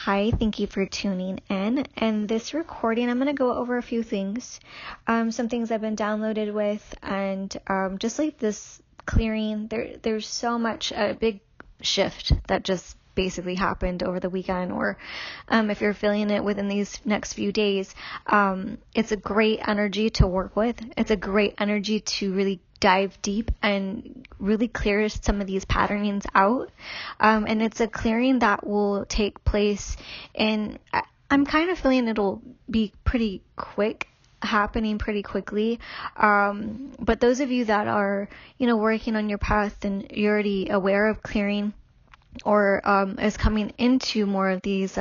Hi, thank you for tuning in. And this recording, I'm going to go over a few things, some things I've been downloaded with, and just like this clearing. There's so much, a big shift that just basically happened over the weekend, or if you're feeling it within these next few days. It's a great energy to work with. It's a great energy to really dive deep and really clear some of these patternings out. And it's a clearing that will take place I'm kind of feeling it'll be pretty quick, happening pretty quickly. But those of you that are, working on your path and you're already aware of clearing, or is coming into more of these,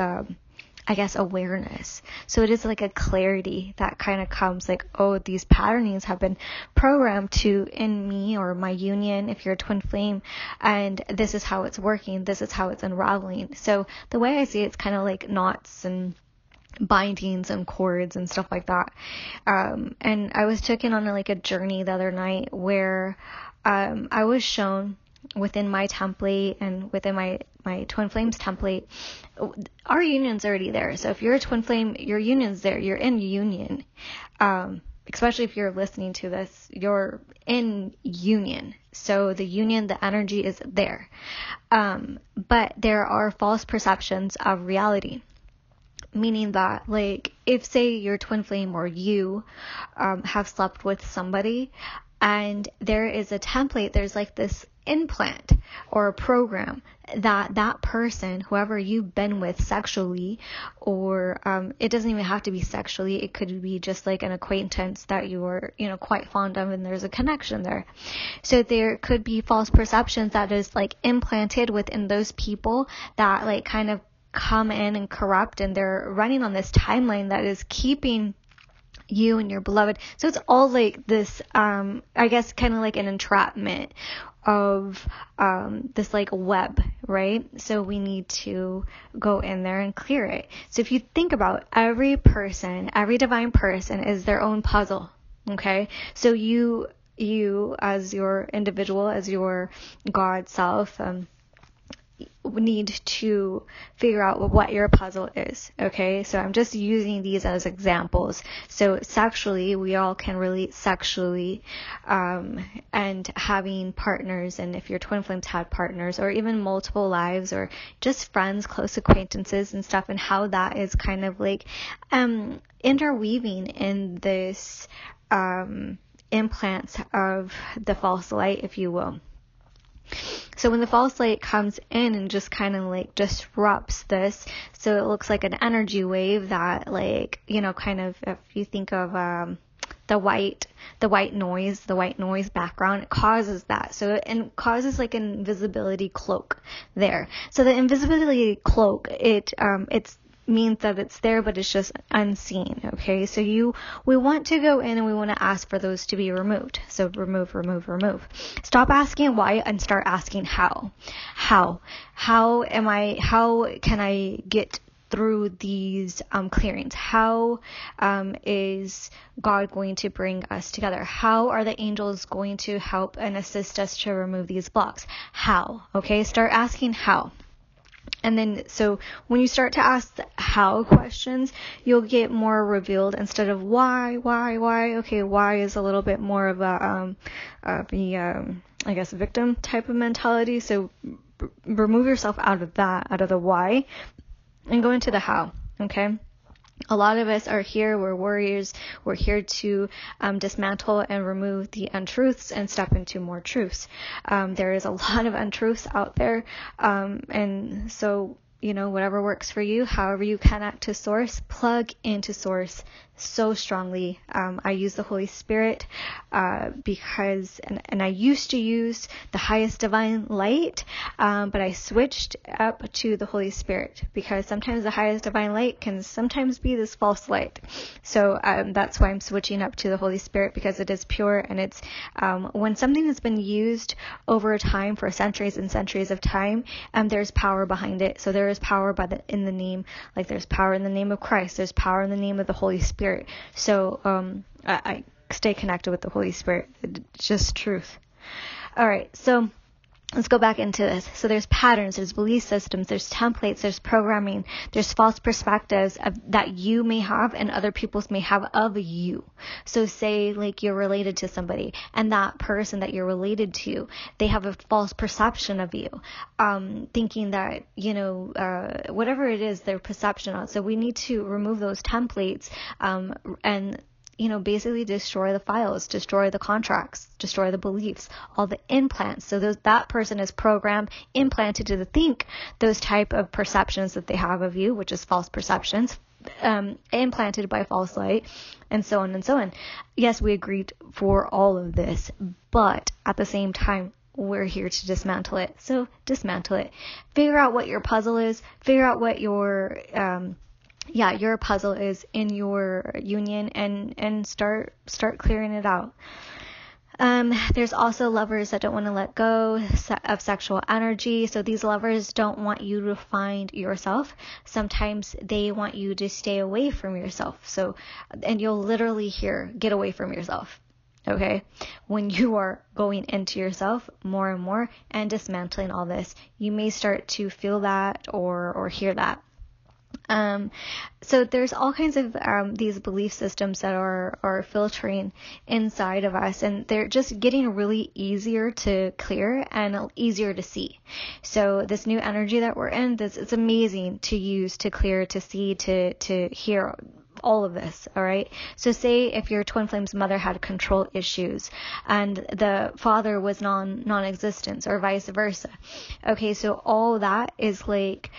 awareness. So it is like a clarity that kind of comes like, oh, these patternings have been programmed to in me or my union, if you're a twin flame, and this is how it's working. This is how it's unraveling. So the way I see it's kind of like knots and bindings and cords and stuff like that. And I was taken on a journey the other night where I was shown within my template and within my twin flames template, our union's already there. So if you're a twin flame, your union's there. You're in union. Especially if you're listening to this, you're in union. So the union, the energy is there. But there are false perceptions of reality. Meaning that, if say your twin flame or you have slept with somebody, and there is a template, there's this implant or a program that person, whoever you've been with sexually, or it doesn't even have to be sexually, it could be just an acquaintance that you were quite fond of, and there's a connection there. So there could be false perceptions that is implanted within those people that kind of come in and corrupt, and they're running on this timeline that is keeping you and your beloved. So it's all this, kind of like an entrapment of this web, right? So we need to go in there and clear it. So if you think about every person, every divine person is their own puzzle, okay? So you as your individual, as your God self, need to figure out what your puzzle is, okay? So I'm just using these as examples. So sexually, we all can relate sexually, and having partners, and if your twin flames had partners, or even multiple lives, or just friends, close acquaintances and stuff, and how that is kind of interweaving in this implants of the false light, if you will. So when the false light comes in and just kind of disrupts this, so it looks like an energy wave that kind of, if you think of the white noise background, it causes that. So it causes an invisibility cloak there. So the invisibility cloak, it's means that it's there, but it's just unseen, okay? So we want to go in and we want to ask for those to be removed. So remove. Stop asking why and start asking how. How can I get through these clearings? How is God going to bring us together? How are the angels going to help and assist us to remove these blocks? How? Okay, start asking how. And then, so when you start to ask the how questions, you'll get more revealed instead of why. Okay, why is a little bit more of a victim type of mentality. So remove yourself out of the why, and go into the how, okay? A lot of us are here, we're warriors, we're here to dismantle and remove the untruths and step into more truths. There is a lot of untruths out there, and so, whatever works for you, however you connect to source, plug into source so strongly. I use the Holy Spirit because, and I used to use the highest divine light, but I switched up to the Holy Spirit because sometimes the highest divine light can sometimes be this false light. So that's why I'm switching up to the Holy Spirit, because it is pure, and it's when something has been used over time for centuries and centuries of time, there's power behind it. So there is power in the name, there's power in the name of Christ, there's power in the name of the Holy Spirit. So I stay connected with the Holy Spirit. It's just truth. All right. So let's go back into this. So there's patterns, there's belief systems, there's templates, there's programming, there's false perspectives that you may have and other people may have of you. So say like you're related to somebody and that person that you're related to, they have a false perception of you, thinking that, whatever it is, their perception on. So we need to remove those templates, and basically destroy the files, destroy the contracts, destroy the beliefs, all the implants. So that person is programmed, implanted to think those type of perceptions that they have of you, which is false perceptions, implanted by false light, and so on and so on. Yes, we agreed for all of this, but at the same time, we're here to dismantle it. So dismantle it. Figure out what your puzzle is. Figure out what your puzzle is in your union, and start clearing it out. There's also lovers that don't want to let go of sexual energy. So these lovers don't want you to find yourself. Sometimes they want you to stay away from yourself. So, and you'll literally hear, get away from yourself. Okay. When you are going into yourself more and more and dismantling all this, you may start to feel that or hear that. So there's all kinds of these belief systems that are filtering inside of us, and they're just getting really easier to clear and easier to see. So this new energy that we're in, it's amazing to use, to clear, to see, to hear. All of this, all right? So say if your twin flame's mother had control issues and the father was non-existent, or vice versa. Okay, so all that is like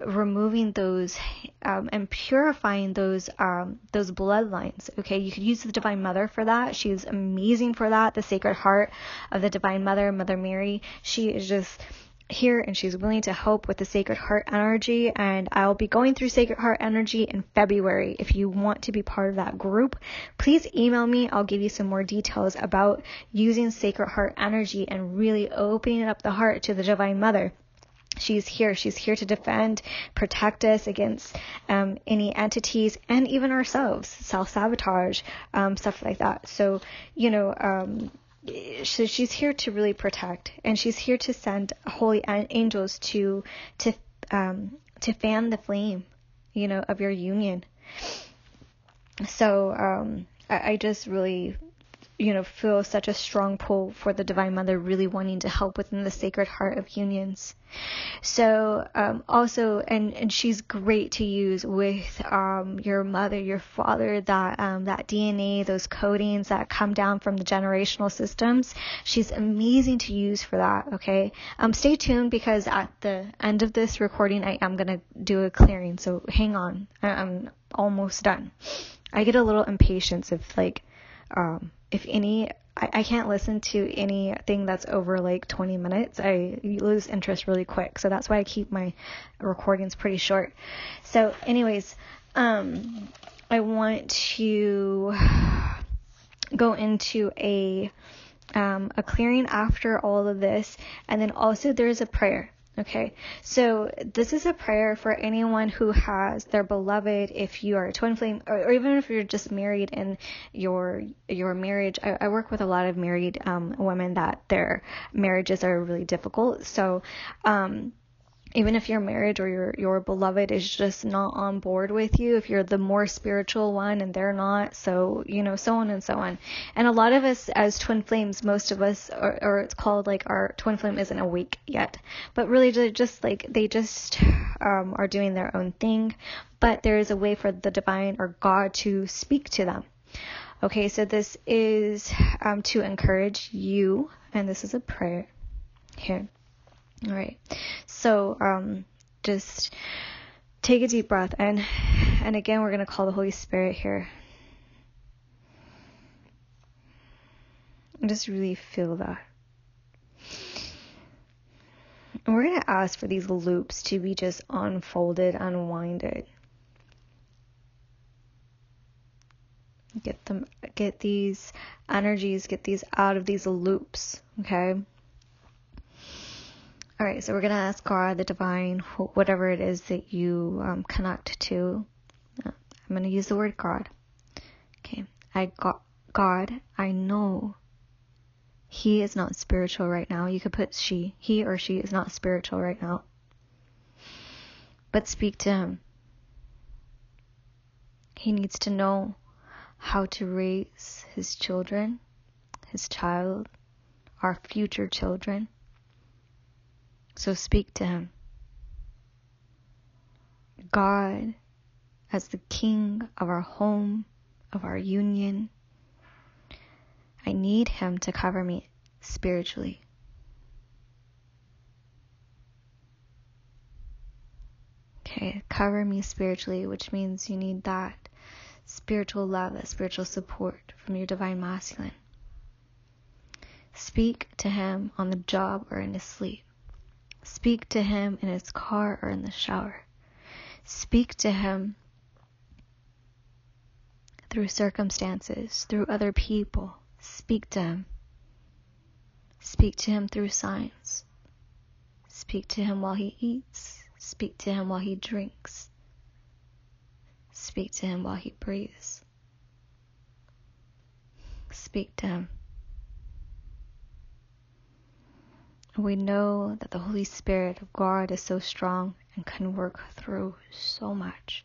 removing those and purifying those bloodlines. Okay, you could use the Divine Mother for that. She's amazing for that. The Sacred Heart of the Divine Mother, Mother Mary. She is just here, and she's willing to help with the Sacred Heart energy, and I'll be going through Sacred Heart energy in February. If you want to be part of that group, please email me. I'll give you some more details about using Sacred Heart energy and really opening up the heart to the Divine Mother. She's here to defend, protect us against any entities and even ourselves, self-sabotage, stuff like that. So so she's here to really protect, and she's here to send holy angels to fan the flame, of your union. So I just really feel such a strong pull for the Divine Mother really wanting to help within the Sacred Heart of unions. So also, and she's great to use with your mother, your father, that DNA, those codings that come down from the generational systems. She's amazing to use for that. Okay, stay tuned, because at the end of this recording I am gonna do a clearing, so hang on. I'm almost done. I get a little impatient I can't listen to anything that's over like 20 minutes. I lose interest really quick. So that's why I keep my recordings pretty short. So anyways, I want to go into a clearing after all of this. And then also there's a prayer. Okay, so this is a prayer for anyone who has their beloved, if you are a twin flame, or even if you're just married in your marriage. I work with a lot of married women that their marriages are really difficult. So even if your marriage or your beloved is just not on board with you, if you're the more spiritual one and they're not, so so on and so on. And a lot of us as twin flames, most of us, or it's called like our twin flame isn't awake yet, but really they just are doing their own thing. But there is a way for the divine or God to speak to them. Okay, so this is to encourage you, and this is a prayer here. All right, so just take a deep breath, and again we're going to call the Holy Spirit here, and just really feel that. And we're going to ask for these loops to be just unfolded, unwinded. Get these energies, get these out of these loops, okay? All right, so we're going to ask God, the divine, whatever it is that you connect to. I'm going to use the word God. Okay, God, I know He is not spiritual right now. You could put she. He or she is not spiritual right now. But speak to him. He needs to know how to raise his children, his child, our future children. So speak to him. God, as the king of our home, of our union, I need him to cover me spiritually. Okay, cover me spiritually, which means you need that spiritual love, that spiritual support from your divine masculine. Speak to him on the job or in his sleep. Speak to him in his car or in the shower. Speak to him through circumstances, through other people. Speak to him. Speak to him through signs. Speak to him while he eats. Speak to him while he drinks. Speak to him while he breathes. Speak to him. We know that the Holy Spirit of God is so strong and can work through so much.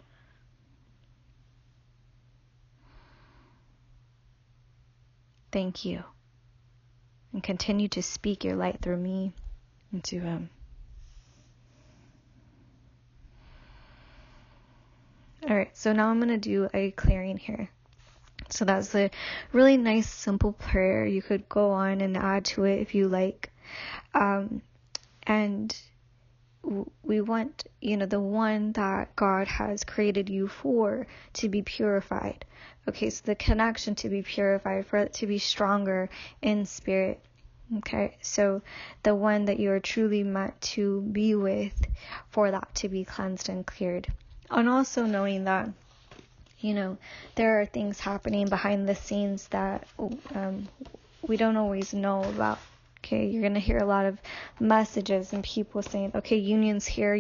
Thank you. And continue to speak your light through me and to him. Alright, so now I'm going to do a clearing here. So that's a really nice, simple prayer. You could go on and add to it if you like. And we want, the one that God has created you for to be purified. Okay, so the connection to be purified, for it to be stronger in spirit. Okay, so the one that you are truly meant to be with, for that to be cleansed and cleared. And also knowing that, there are things happening behind the scenes that we don't always know about. Okay, you're going to hear a lot of messages and people saying, okay, union's here.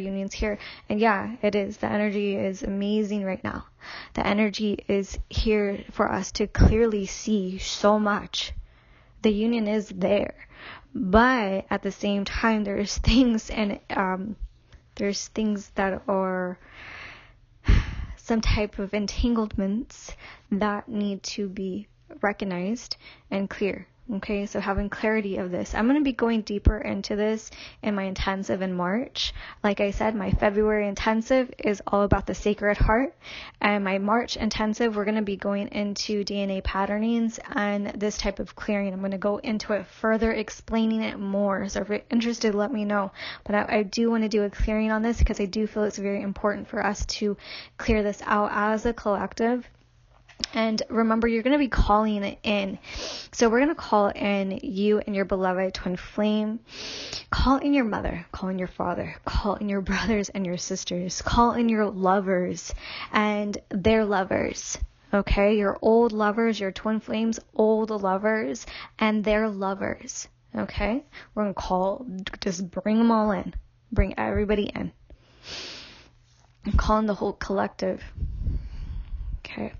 And yeah, it is. The energy is amazing right now. The energy is here for us to clearly see so much. The union is there. But at the same time, there's things that are some type of entanglements that need to be recognized and clear. Okay, so having clarity of this. I'm going to be going deeper into this in my intensive in March. Like I said, my February intensive is all about the Sacred Heart. And my March intensive, we're going to be going into DNA patternings and this type of clearing. I'm going to go into it further, explaining it more. So if you're interested, let me know. But I do want to do a clearing on this because I do feel it's very important for us to clear this out as a collective. And remember, you're going to be calling it in. So we're going to call in you and your beloved twin flame. Call in your mother. Call in your father. Call in your brothers and your sisters. Call in your lovers and their lovers. Okay? Your old lovers, your twin flames, old lovers, and their lovers. Okay? We're going to just bring them all in. Bring everybody in. And call in the whole collective. Okay,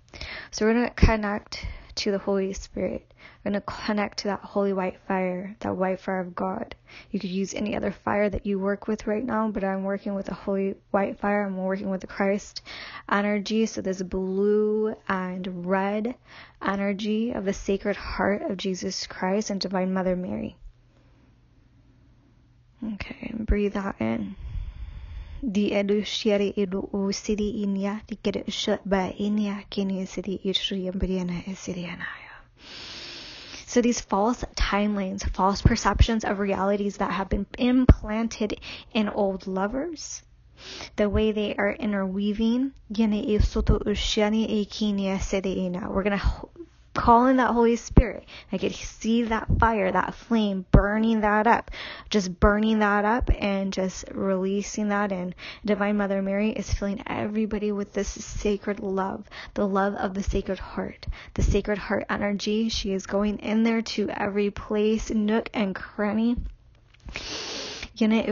so we're going to connect to the Holy Spirit. We're going to connect to that holy white fire, that white fire of God. You could use any other fire that you work with right now, but I'm working with the holy white fire. I'm working with the Christ energy. So there's blue and red energy of the Sacred Heart of Jesus Christ and Divine Mother Mary. Okay, and breathe that in. The edushari edu usidi inya dikere shut by inya kini sidi itri embriana esidiana. So these false timelines, false perceptions of realities that have been implanted in old lovers, the way they are interweaving, we're going to call in that Holy Spirit. I could see that fire, that flame, burning that up and just releasing that in. Divine Mother Mary is filling everybody with this sacred love, the love of the Sacred Heart, the Sacred Heart energy. She is going in there to every place, nook and cranny. Working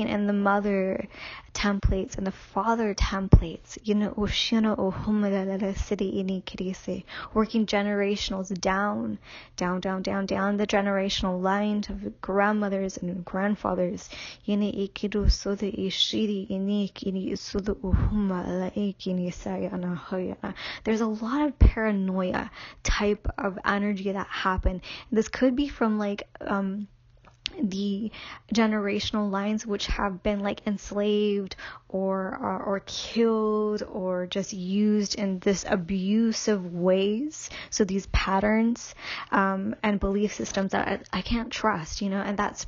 in the mother templates and the father templates, working generationals down the generational line of grandmothers and grandfathers. There's a lot of paranoia type of energy that happen. This could be from like the generational lines which have been like enslaved or killed or just used in this abusive ways. So these patterns and belief systems that I can't trust, and that's,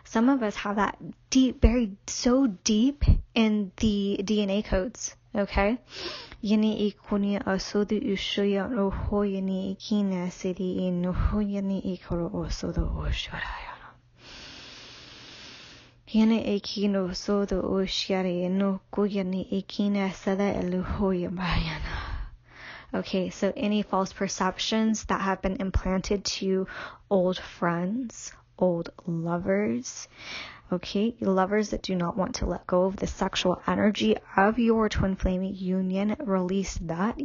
some of us have that deep, buried so deep in the DNA codes. Okay. Okay, so any false perceptions that have been implanted to old friends, old lovers, okay, lovers that do not want to let go of the sexual energy of your twin flame union, release that.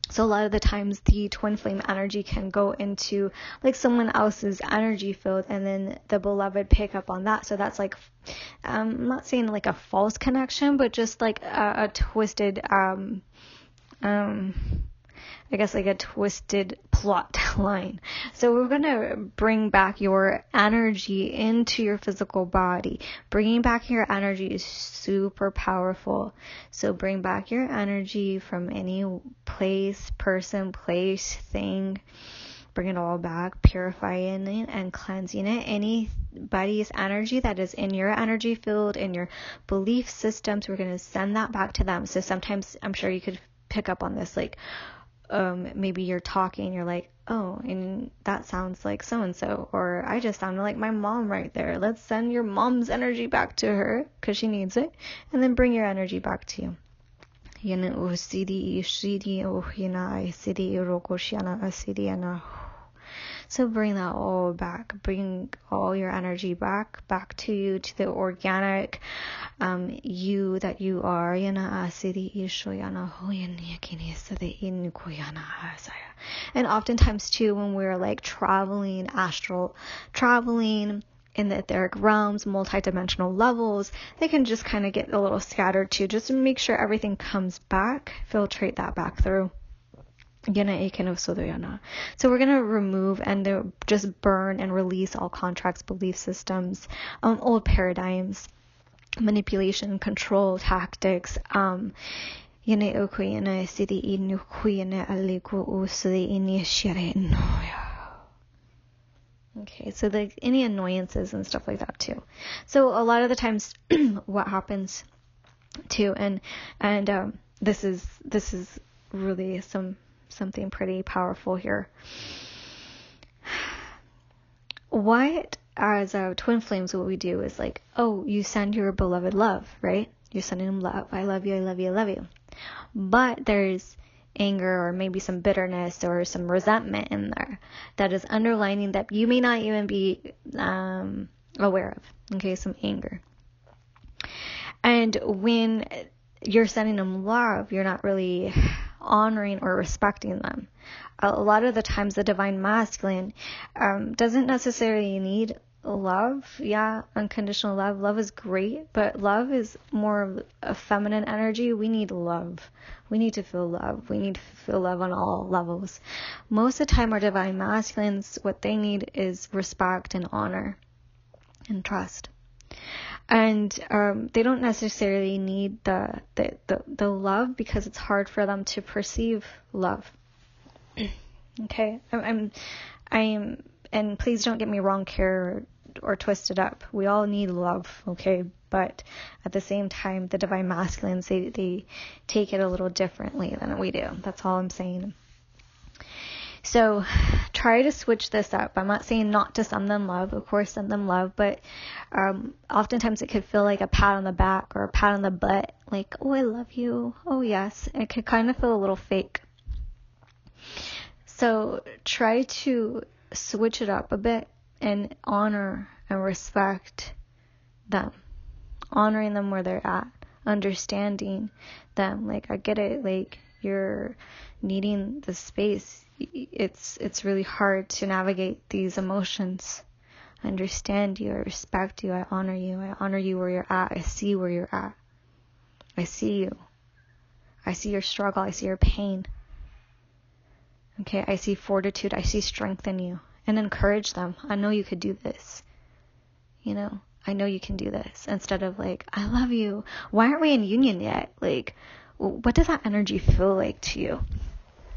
So a lot of the times the twin flame energy can go into like someone else's energy field, and then the beloved pick up on that. So that's like, I'm not saying like a false connection, but just like a twisted, I guess like a twisted plot line. So we're going to bring back your energy into your physical body. Bringing back your energy is super powerful. So bring back your energy from any place, person, place, thing. Bring it all back, purifying it and cleansing it. Anybody's energy that is in your energy field, in your belief systems, we're going to send that back to them. So sometimes I'm sure you could pick up on this, like, maybe you're talking, you're like, oh, and that sounds like so-and-so, or I just sounded like my mom right there. Let's send your mom's energy back to her because she needs it, and then bring your energy back to you. So bring that all back. Bring all your energy back to you, to the organic you that you are. And oftentimes too, when we're like astral traveling in the etheric realms, multidimensional levels, they can just kind of get a little scattered too. Just to make sure everything comes back, filtrate that back through. So we're going to remove and just burn and release all contracts, belief systems, old paradigms, manipulation, control tactics, okay, so any annoyances and stuff like that too. So a lot of the times what happens too, and this is really something pretty powerful here. What, as twin flames, what we do is like, oh, you send your beloved love, right? You're sending them love. I love you, I love you, I love you. But there's anger or maybe some bitterness or some resentment in there that is underlining that you may not even be aware of. Okay, some anger. And when you're sending them love, you're not really honoring or respecting them. A lot of the times the divine masculine doesn't necessarily need love. Yeah, unconditional love. Love is great, but love is more of a feminine energy. We need love. We need to feel love. We need to feel love on all levels. Most of the time our divine masculines, what they need is respect and honor and trust. And they don't necessarily need the love because it's hard for them to perceive love. Okay, I am, and please don't get me wrong here or twist it up. We all need love, okay? But at the same time, the divine masculines, they take it a little differently than we do. That's all I'm saying. So try to switch this up. I'm not saying not to send them love. Of course, send them love. But oftentimes it could feel like a pat on the back or a pat on the butt. Like, oh, I love you. Oh, yes. It could kind of feel a little fake. So try to switch it up a bit and honor and respect them. Honoring them where they're at. Understanding them. Like, I get it. Like, you're needing the space. It's really hard to navigate these emotions. I understand you. I respect you. I honor you. I honor you where you're at. I see where you're at. I see you. I see your struggle. I see your pain. Okay, I see fortitude. I see strength in you. And encourage them. I know you could do this. You know, I know you can do this. Instead of like, I love you. Why aren't we in union yet? Like, what does that energy feel like to you?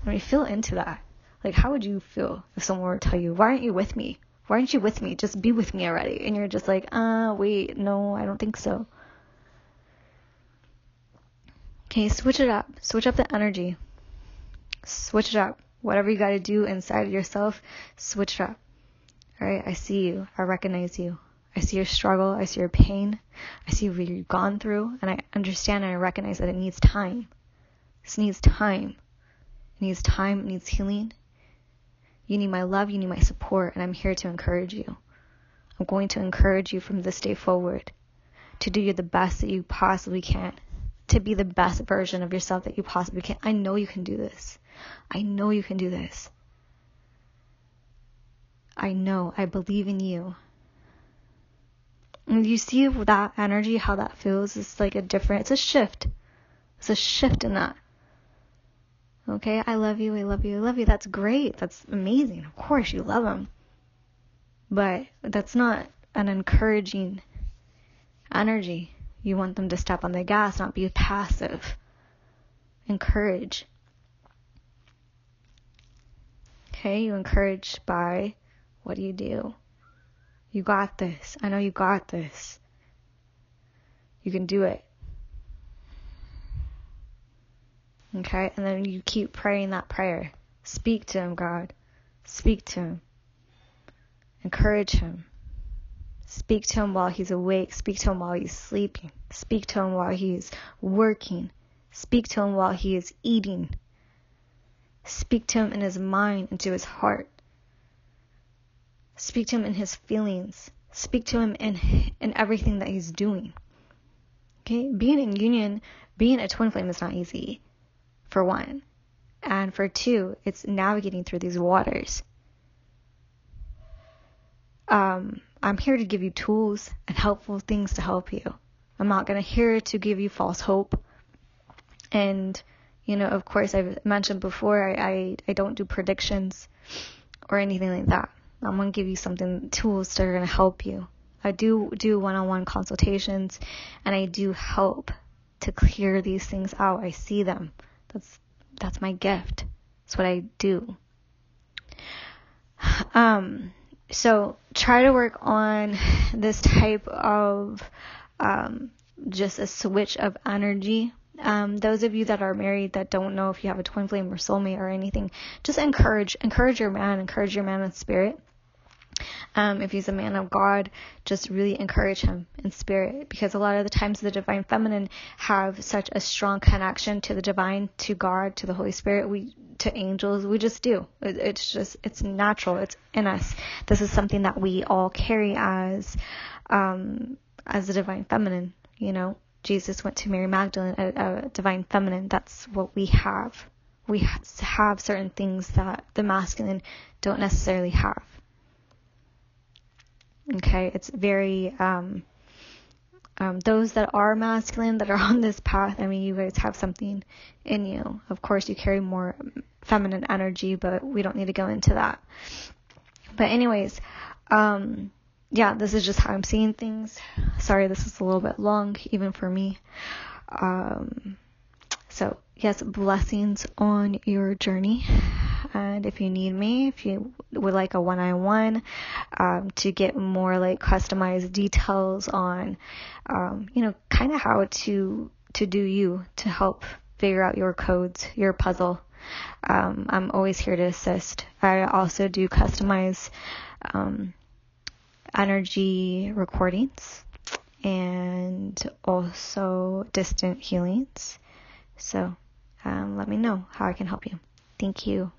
I mean, feel into that. Like, how would you feel if someone were to tell you, why aren't you with me? Why aren't you with me? Just be with me already. And you're just like, wait, no, I don't think so. Okay, switch it up. Switch up the energy. Switch it up. Whatever you got to do inside of yourself, switch it up. All right, I see you. I recognize you. I see your struggle. I see your pain. I see what you've gone through. And I understand and I recognize that it needs time. This needs time. It needs time. It needs healing. You need my love. You need my support. And I'm here to encourage you. I'm going to encourage you from this day forward to do the best that you possibly can. To be the best version of yourself that you possibly can. I know you can do this. I know you can do this. I know. I believe in you. And you see that energy, how that feels? It's like it's a shift. It's a shift in that. Okay, I love you, I love you, I love you. That's great. That's amazing. Of course you love him. But that's not an encouraging energy. You want them to step on the gas, not be passive. Encourage. Okay, you encourage by what do? You got this. I know you got this. You can do it. Okay, and then you keep praying that prayer. Speak to him, God. Speak to him. Encourage him. Speak to him while he's awake. Speak to him while he's sleeping. Speak to him while he's working. Speak to him while he is eating. Speak to him in his mind and to his heart. Speak to him in his feelings. Speak to him in everything that he's doing. Okay? Being in union, being a twin flame is not easy, for one. And for two, it's navigating through these waters. I'm here to give you tools and helpful things to help you. I'm not going to here to give you false hope. And, of course, I've mentioned before, I don't do predictions or anything like that. I'm going to give you tools that are going to help you. I do one-on-one consultations, and I do help to clear these things out. I see them. That's my gift. That's what I do. So try to work on this type of just a switch of energy. Those of you that are married that don't know if you have a twin flame or soulmate or anything, just encourage your man in spirit. If he's a man of God, just really encourage him in spirit, because a lot of the times the divine feminine have such a strong connection to the divine, to God, to the Holy Spirit, to angels. We just do. It's natural. It's in us. This is something that we all carry as the divine feminine. Jesus went to Mary Magdalene, a divine feminine. That's what we have. We have certain things that the masculine don't necessarily have. Okay, it's very, those that are masculine, that are on this path, you guys have something in you. Of course, you carry more feminine energy, but we don't need to go into that. But anyways, this is just how I'm seeing things. Sorry, this is a little bit long, even for me. So, yes, blessings on your journey. And if you need me, if you would like a one-on-one to get more like customized details on, kind of how to do you, to help figure out your codes, your puzzle, I'm always here to assist. I also do customize energy recordings and also distant healings. So let me know how I can help you. Thank you.